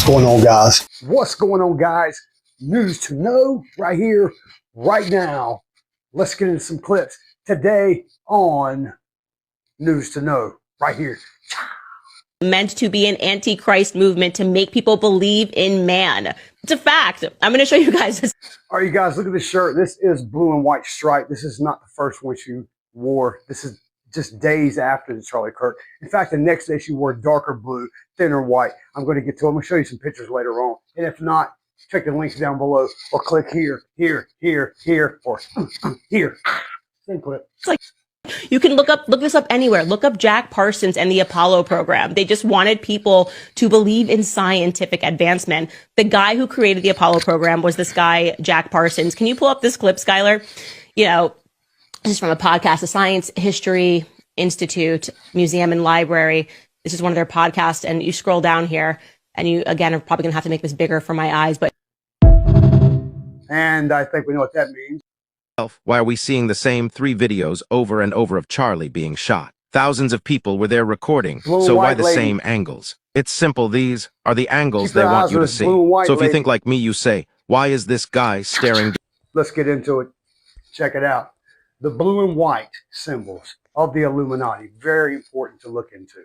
going on, guys? What's going on, guys? News to know right here, right now. Let's get into some clips today on News to Know right here. Meant to be an antichrist movement to make people believe in man. It's a fact. I'm going to show you guys this. All right, you guys, look at this shirt. This is blue and white stripe. This is not the first one she wore. This is just days after the Charlie Kirk. In fact, the next day she wore darker blue, thinner white. I'm going to get to it. I'm going to show you some pictures later on. And if not, check the links down below or click here, or here. Same clip. It's like, you can look this up anywhere. Look up Jack Parsons and the Apollo program. They just wanted people to believe in scientific advancement. The guy who created the Apollo program was this guy, Jack Parsons. Can you pull up this clip, Skylar? You know, this is from a podcast, the Science History Institute Museum and Library. This is one of their podcasts. And you scroll down here and you, again, are probably going to have to make this bigger for my eyes. But and I think we know what that means. Why are we seeing the same 3 videos over and over of Charlie being shot? Thousands of people were there recording, so why the same angles? It's simple, these are the angles they want you to see. So if you think like me, you say, why is this guy staring? Let's get into it. Check it out. The blue and white symbols of the Illuminati, very important to look into.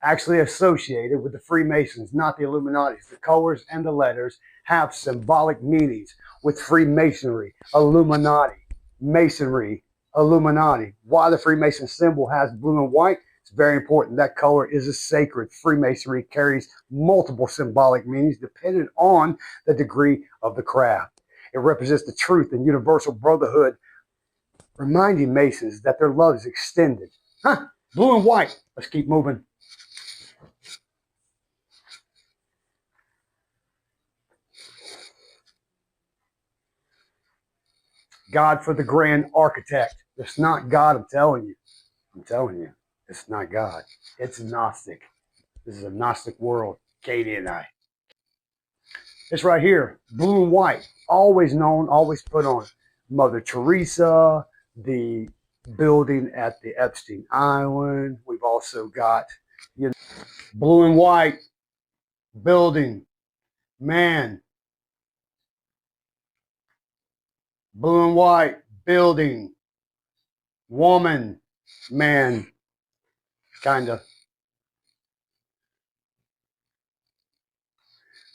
Actually associated with the Freemasons, not the Illuminatis. The colors and the letters have symbolic meanings with Freemasonry, Illuminati, Masonry, Illuminati. Why the Freemason symbol has blue and white? It's very important. That color is a sacred. Freemasonry carries multiple symbolic meanings depending on the degree of the craft. It represents the truth and universal brotherhood, reminding Masons that their love is extended. Blue and white. Let's keep moving. God for the grand architect. It's not God, I'm telling you. I'm telling you. It's not God. It's Gnostic. This is a Gnostic world. Katie and I. It's right here. Blue and white. Always known, always put on. Mother Teresa, the building at the Epstein Island. We've also got, you know, blue and white building. Man. Blue and white building. Woman. Man. Kind of.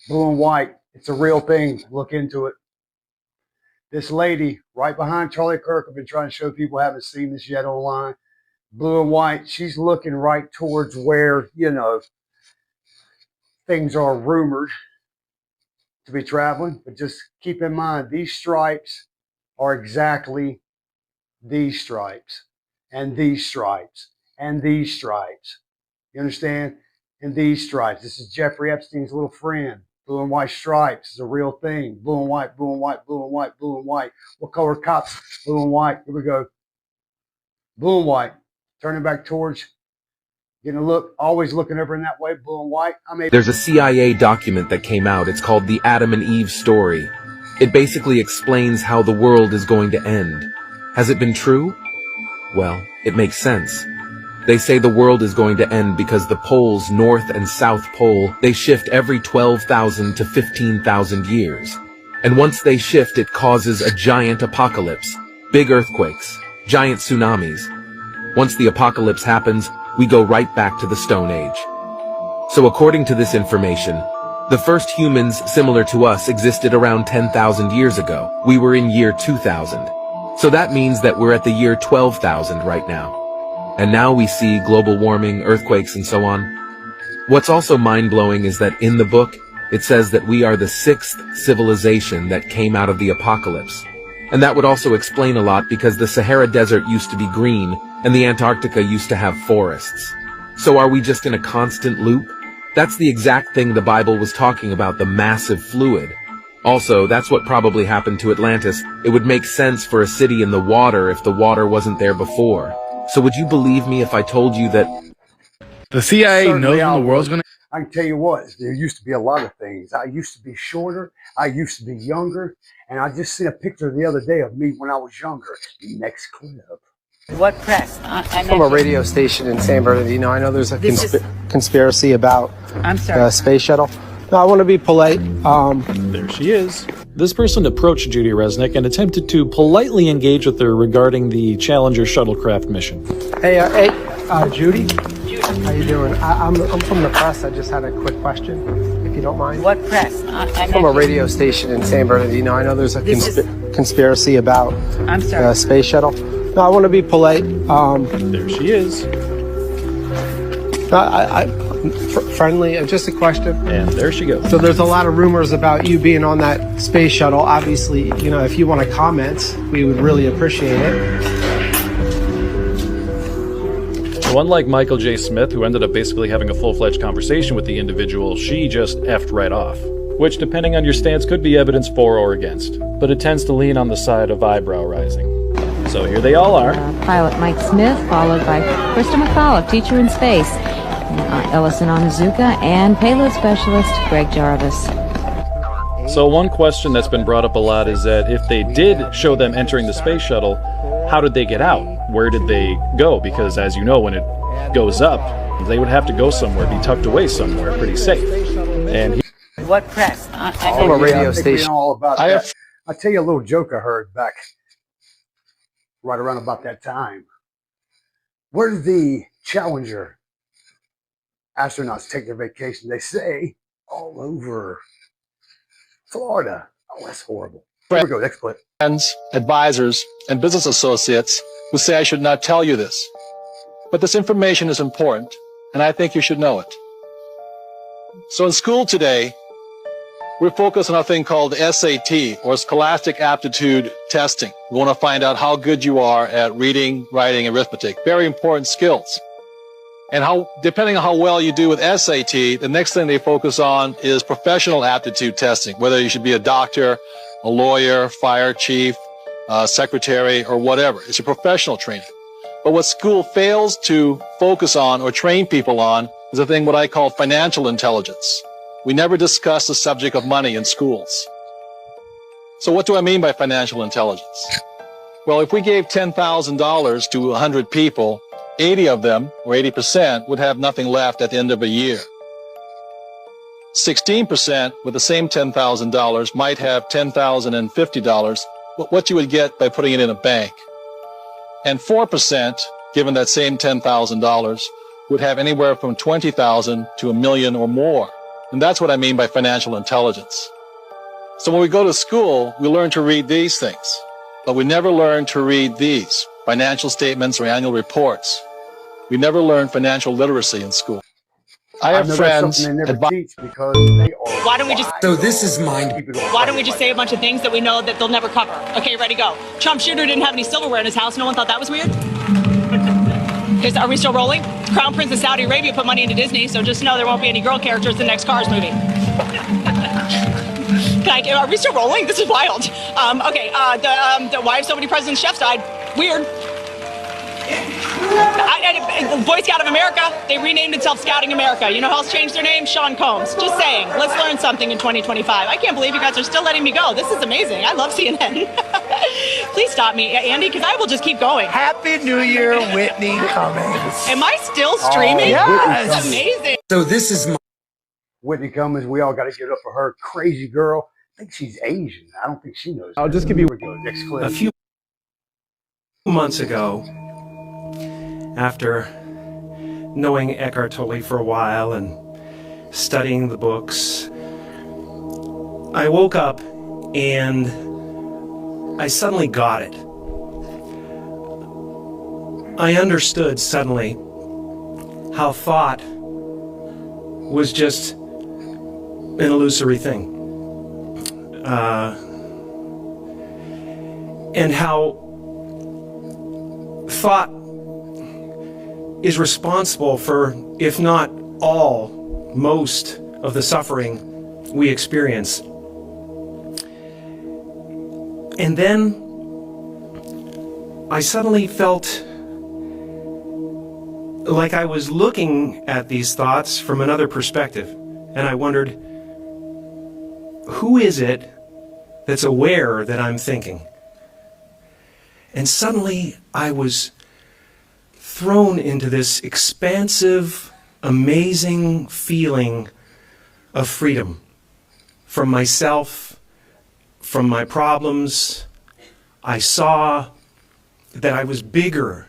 Blue and white. It's a real thing. Look into it. This lady right behind Charlie Kirk, I've been trying to show people, haven't seen this yet online. Blue and white. She's looking right towards where, you know, things are rumored to be traveling. But just keep in mind, these stripes are exactly these stripes and these stripes and these stripes. You understand? And these stripes. This is Jeffrey Epstein's little friend. Blue and white stripes is a real thing. Blue and white, blue and white, blue and white, blue and white. What color cops? Blue and white. Here we go. Blue and white. Turning back towards, getting a look, always looking over in that way. Blue and white. There's a CIA document that came out. It's called the Adam and Eve story. It basically explains how the world is going to end. Has it been true? Well, it makes sense. They say the world is going to end because the poles, North and South Pole, they shift every 12,000 to 15,000 years. And once they shift, it causes a giant apocalypse, big earthquakes, giant tsunamis. Once the apocalypse happens, we go right back to the Stone Age. So according to this information, the first humans similar to us existed around 10,000 years ago. We were in year 2000. So that means that we're at the year 12,000 right now. And now we see global warming, earthquakes, and so on. What's also mind-blowing is that in the book, it says that we are the 6th civilization that came out of the apocalypse. And that would also explain a lot because the Sahara Desert used to be green and the Antarctica used to have forests. So are we just in a constant loop? That's the exact thing the Bible was talking about, the massive fluid. Also, that's what probably happened to Atlantis. It would make sense for a city in the water if the water wasn't there before. So would you believe me if I told you that the CIA knows when the world's gonna... I can tell you what, there used to be a lot of things. I used to be shorter. I used to be younger. And I just seen a picture the other day of me when I was younger. Next clip. What press? From a radio station in San Bernardino. I know there's a conspiracy about the space shuttle. No, I want to be polite. There she is. This person approached Judy Resnick and attempted to politely engage with her regarding the Challenger shuttlecraft mission. Hey, Judy? How you doing? I'm from the press. I just had a quick question, if you don't mind. What press? From a radio station in San Bernardino. I know there's a conspiracy about the space shuttle. No, I want to be polite. There she is. Friendly, just a question. And there she goes. So there's a lot of rumors about you being on that space shuttle. Obviously, you know, if you want to comment, we would really appreciate it. So unlike Michael J. Smith, who ended up basically having a full-fledged conversation with the individual, she just effed right off. Which, depending on your stance, could be evidence for or against. But it tends to lean on the side of eyebrow rising. So here they all are. Pilot Mike Smith, followed by Krista McAuliffe, teacher in space, Ellison Onizuka, and payload specialist Greg Jarvis. So one question that's been brought up a lot is that if they did show them entering the space shuttle, how did they get out? Where did they go? Because as you know, when it goes up, they would have to go somewhere, be tucked away somewhere, pretty safe. And what press? From a radio station. All about that. I'll tell you a little joke I heard back right around about that time. Where did the Challenger astronauts take their vacation? They say all over Florida. Oh, that's horrible. Here we go, next clip. Friends, advisors, and business associates who say I should not tell you this. But this information is important, and I think you should know it. So in school today, we're focused on a thing called SAT, or Scholastic Aptitude Testing. We want to find out how good you are at reading, writing, and arithmetic. Very important skills. And depending on how well you do with SAT, the next thing they focus on is professional aptitude testing, whether you should be a doctor, a lawyer, fire chief, secretary, or whatever. It's a professional training. But what school fails to focus on or train people on is a thing what I call financial intelligence. We never discuss the subject of money in schools. So what do I mean by financial intelligence? Well, if we gave $10,000 to 100 people, 80 of them, or 80%, would have nothing left at the end of a year. 16% with the same $10,000 might have $10,050, what you would get by putting it in a bank. And 4%, given that same $10,000, would have anywhere from $20,000 to $1 million or more. And that's what I mean by financial intelligence. So when we go to school, we learn to read these things, but we never learn to read these, financial statements or annual reports. We never learn financial literacy in school. I have friends. They never teach because they are. Why don't we just? So this is mind. Why don't we just say a bunch of things that we know that they'll never cover? Okay, ready, go. Trump Jr. didn't have any silverware in his house. No one thought that was weird. Are we still rolling? Crown Prince of Saudi Arabia put money into Disney, so just know there won't be any girl characters in the next Cars movie. Are we still rolling? This is wild. Why have so many presidents' chefs died? Weird. Boy Scout of America, they renamed itself Scouting America. You know who else changed their name? Sean Combs. Just saying. Let's learn something in 2025. I can't believe you guys are still letting me go. This is amazing. I love CNN. Please stop me, Andy, because I will just keep going. Happy New Year, Whitney Cummings. Am I still streaming? Yes. That's amazing. So this is Whitney Cummings. We all got to give it up for her. Crazy girl. I think she's Asian. I don't think she knows. I'll just give you next clip. A few months ago, after knowing Eckhart Tolle for a while and studying the books, I woke up and I suddenly got it. I understood suddenly how thought was just an illusory thing. And how thought is responsible for, if not all, most of the suffering we experience. And then I suddenly felt like I was looking at these thoughts from another perspective. And I wondered, who is it that's aware that I'm thinking? And suddenly I was thrown into this expansive, amazing feeling of freedom from myself, from my problems. I saw that I was bigger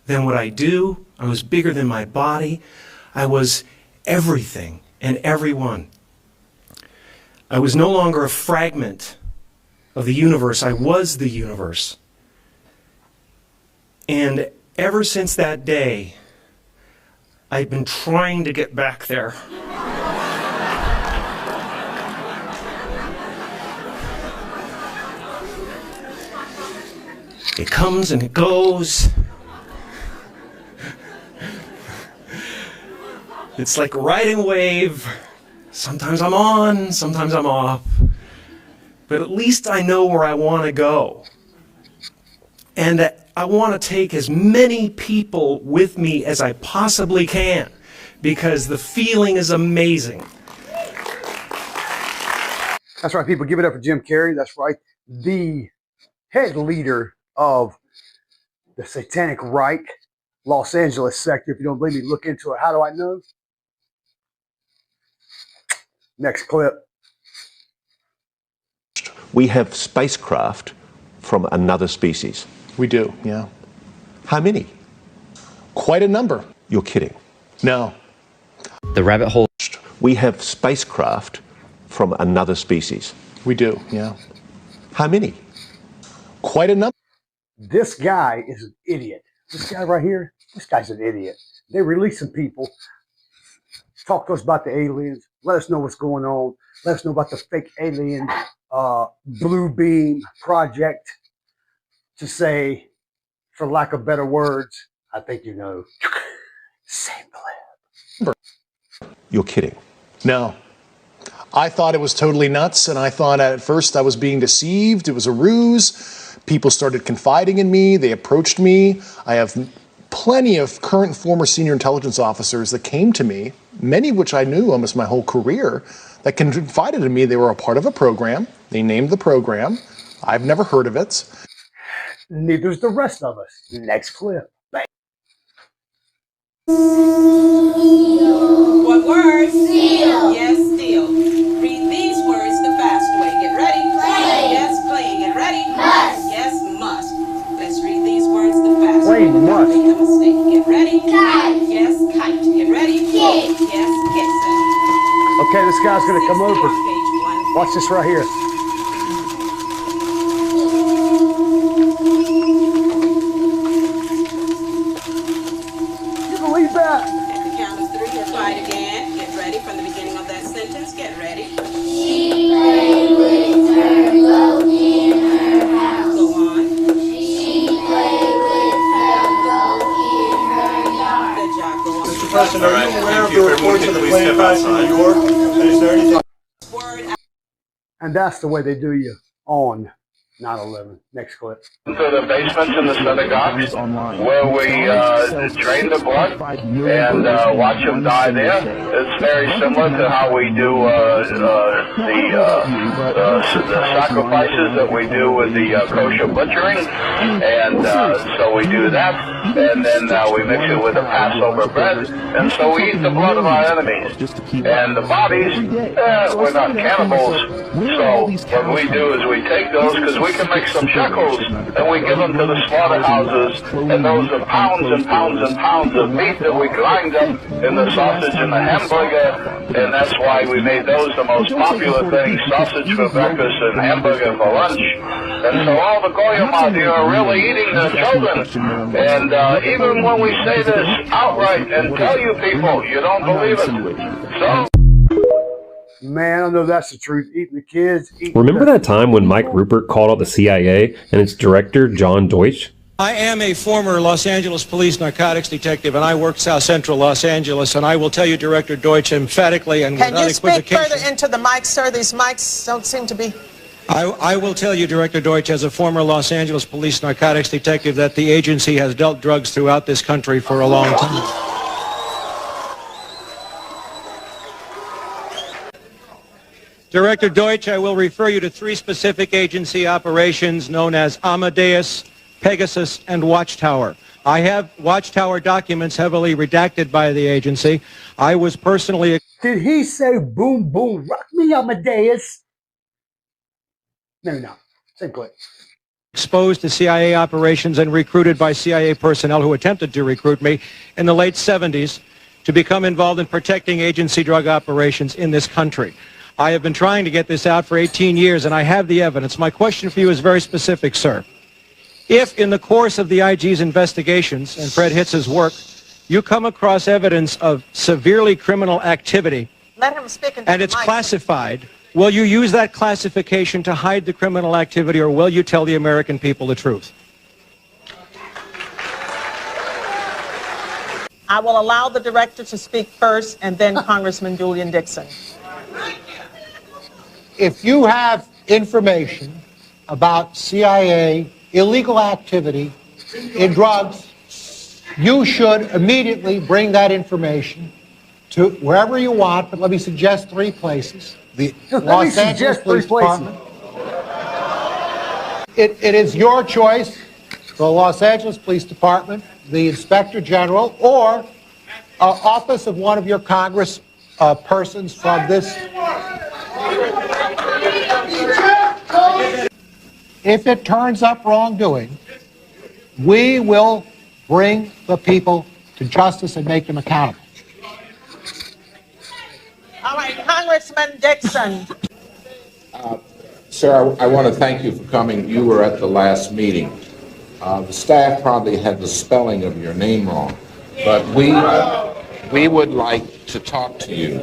than what I do. I was bigger than my body. I was everything and everyone. I was no longer a fragment of the universe. I was the universe. And ever since that day, I've been trying to get back there. It comes and it goes. It's like riding a wave. Sometimes I'm on, sometimes I'm off. But at least I know where I want to go. And I want to take as many people with me as I possibly can, because the feeling is amazing. That's right, people. Give it up for Jim Carrey. That's right. The head leader of the Satanic Reich, Los Angeles sector. If you don't believe me, look into it. How do I know? Next clip. We have spacecraft from another species. We do, yeah. How many? Quite a number. You're kidding. No. The rabbit hole. We have spacecraft from another species. We do, yeah. How many? Quite a number. This guy is an idiot. This guy right here, this guy's an idiot. They release some people, talk to us about the aliens, let us know what's going on, let us know about the fake alien blue beam project, to say, for lack of better words, I think you know. Same clip. You're kidding. No. I thought it was totally nuts, and I thought at first I was being deceived. It was a ruse. People started confiding in me. They approached me. I have plenty of current and former senior intelligence officers that came to me, many of which I knew almost my whole career, that confided in me they were a part of a program. They named the program. I've never heard of it. Neither's the rest of us. Next clip. What words? Steal. Yes, steal. Read these words the fast way. Get ready. Play. Yes, play. Get ready. Must. Yes, must. Let's read these words the fast way. Must. Make a mistake. Get ready. Kite. Yes, kite. Get ready. Kick. Yes, kick. Okay, this guy's going to come over. Watch this right here. You believe that? At the count of 3, apply it again. Get ready from the beginning of that sentence. Get ready. She played with her goat in her house. Go on. She played with her goat in her yard. Good job. Go on. Mr. President, are you aware of the reports of the plane crash in New York? And is there anything? And that's the way they do you on 9/11. Next clip. To the basements in the synagogues where we drain the blood and watch them die there. It's very similar to how we do the sacrifices that we do with the kosher butchering, and so we do that, and then we mix it with the Passover bread, and so we eat the blood of our enemies. And the bodies, we're not cannibals, so what we do is we take those, because we can make some shekels, and we give them to the slaughterhouses, and those are pounds and pounds and pounds of meat that we grind up in the sausage and the hamburger, and that's why we made those the most popular thing, sausage for breakfast and hamburger for lunch. And so all the goyim out here are really eating their children. And even when we say this outright and tell you people, you don't believe it. So... Man, I know that's the truth. Eating the kids. Remember that time when Mike Rupert called out the CIA and its director, John Deutsch? I am a former Los Angeles police narcotics detective, and I worked South Central Los Angeles, and I will tell you, Director Deutsch, emphatically and without equivocation... Can you speak further into the mic, sir? These mics don't seem to be... I will tell you, Director Deutsch, as a former Los Angeles police narcotics detective, that the agency has dealt drugs throughout this country for a long time. Director Deutsch, I will refer you to 3 specific agency operations known as Amadeus, Pegasus, and Watchtower. I have Watchtower documents heavily redacted by the agency. I was personally... Did he say boom, boom, rock me, Amadeus? No. Same clip. Exposed to CIA operations and recruited by CIA personnel who attempted to recruit me in the late 70s to become involved in protecting agency drug operations in this country. I have been trying to get this out for 18 years, and I have the evidence. My question for you is very specific, sir. If, in the course of the IG's investigations and Fred Hitz's work, you come across evidence of severely criminal activity, Let him speak into and the it's mic. classified, will you use that classification to hide the criminal activity, or will you tell the American people the truth? I will allow the director to speak first, and then Congressman Julian Dixon. If you have information about CIA illegal activity in drugs, you should immediately bring that information to wherever you want, but let me suggest 3 places. The Los Angeles Police Department. It is your choice, the Los Angeles Police Department, the Inspector General, or office of one of your Congress persons from this. If it turns up wrongdoing, we will bring the people to justice and make them accountable. All right, Congressman Dixon. Sir, I want to thank you for coming. You were at the last meeting. The staff probably had the spelling of your name wrong, but we would like to talk to you.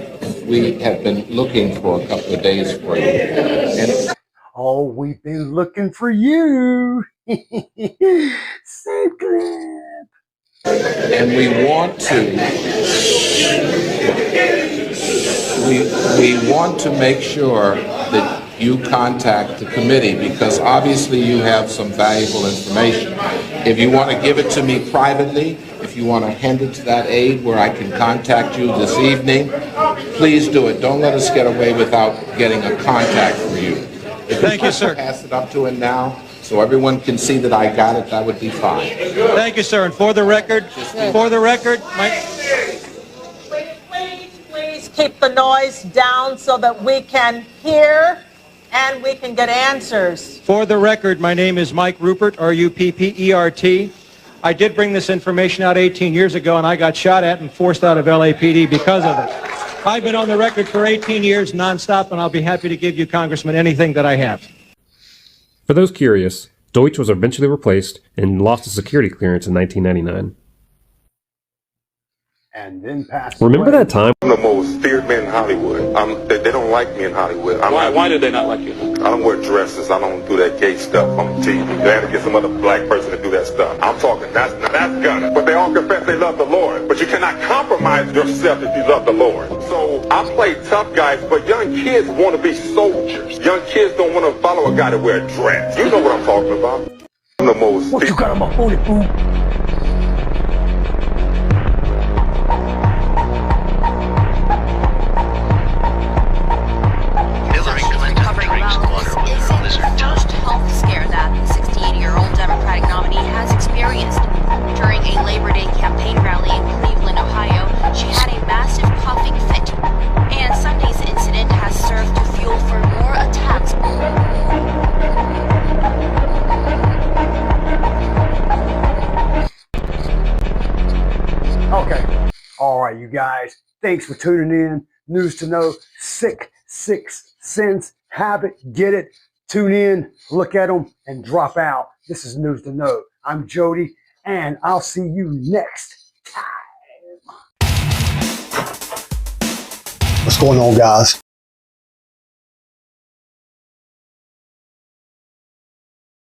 We have been looking for a couple of days for you. And oh, we've been looking for you. Same clip. And we want to make sure that you contact the committee, because obviously you have some valuable information. If you want to give it to me privately, if you want to hand it to that aide where I can contact you this evening, please do it. Don't let us get away without getting a contact for you. If Thank you, sir. Pass it up to him now so everyone can see that I got it, that would be fine. Thank you, sir. And for the record, Please keep the noise down so that we can hear and we can get answers. For the record, my name is Mike Rupert, R-U-P-P-E-R-T. I did bring this information out 18 years ago, and I got shot at and forced out of LAPD because of it. I've been on the record for 18 years nonstop, and I'll be happy to give you, Congressman, anything that I have. For those curious, Deutsch was eventually replaced and lost his security clearance in 1999. And then passed Remember away. that time? I'm the most feared man in Hollywood. They don't like me in Hollywood. Why do they not like you? I don't wear dresses. I don't do that gay stuff on TV. They had to get some other black person to do that stuff. I'm talking, that's gunning. But they all confess they love the Lord. But you cannot compromise yourself if you love the Lord. So I play tough guys, but young kids want to be soldiers. Young kids don't want to follow a guy that wear a dress. You know what I'm talking about. I'm the most... What you got on my phone, fool? Health scare that the 68-year-old Democratic nominee has experienced. During a Labor Day campaign rally in Cleveland, Ohio, she had a massive coughing fit. And Sunday's incident has served to fuel for more attacks. Okay. All right, you guys. Thanks for tuning in. News to know. Sick, 6 cents. Have it, get it. Tune in, look at them, and drop out. This is News to Know. I'm Jody, and I'll see you next time. What's going on, guys?